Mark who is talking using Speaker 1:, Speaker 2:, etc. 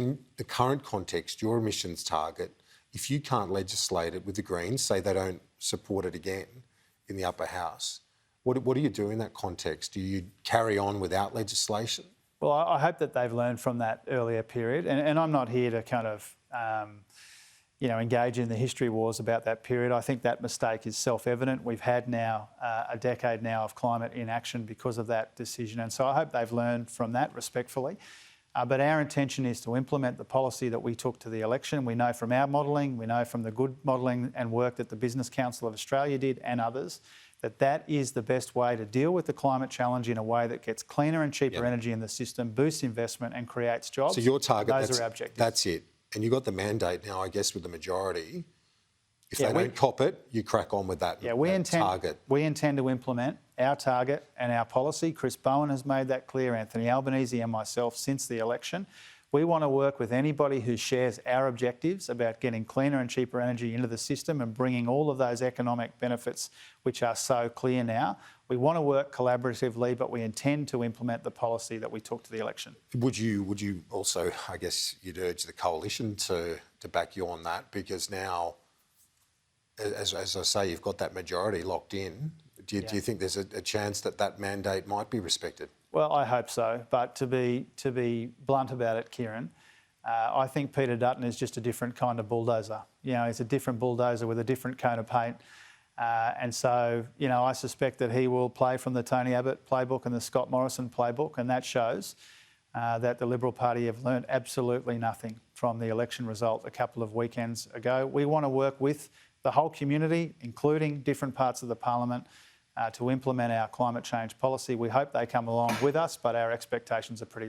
Speaker 1: In the current context, your emissions target, if you can't legislate it with the Greens, say they don't support it again in the upper house, what do you do in that context? Do you carry on without legislation?
Speaker 2: Well, I hope that they've learned from that earlier period, and I'm not here to kind of, engage in the history wars about that period. I think that mistake is self-evident. We've had now a decade now of climate inaction because of that decision, and so I hope they've learned from that respectfully. But our intention is to implement the policy that we took to the election. We know from our modelling, we know from the good modelling and work that the Business Council of Australia did and others, that is the best way to deal with the climate challenge in a way that gets cleaner and cheaper energy in the system, boosts investment and creates jobs.
Speaker 1: So your target,
Speaker 2: those are our objectives.
Speaker 1: That's it. And you've got the mandate now, I guess, with the majority. If they don't cop it, you crack on with that, target.
Speaker 2: We intend to implement our target and our policy. Chris Bowen has made that clear, Anthony Albanese and myself since the election. We want to work with anybody who shares our objectives about getting cleaner and cheaper energy into the system and bringing all of those economic benefits which are so clear now. We want to work collaboratively, but we intend to implement the policy that we took to the election.
Speaker 1: Would you also, I guess, you'd urge the coalition to back you on that, because now, as I say, you've got that majority locked in. Do you think there's a chance that mandate might be respected?
Speaker 2: Well, I hope so, but to be blunt about it, Kieran, I think Peter Dutton is just a different kind of bulldozer. He's a different bulldozer with a different coat of paint. And so, I suspect that he will play from the Tony Abbott playbook and the Scott Morrison playbook, and that shows that the Liberal Party have learnt absolutely nothing from the election result a couple of weekends ago. We want to work with the whole community, including different parts of the parliament, to implement our climate change policy. We hope they come along with us, but our expectations are pretty low.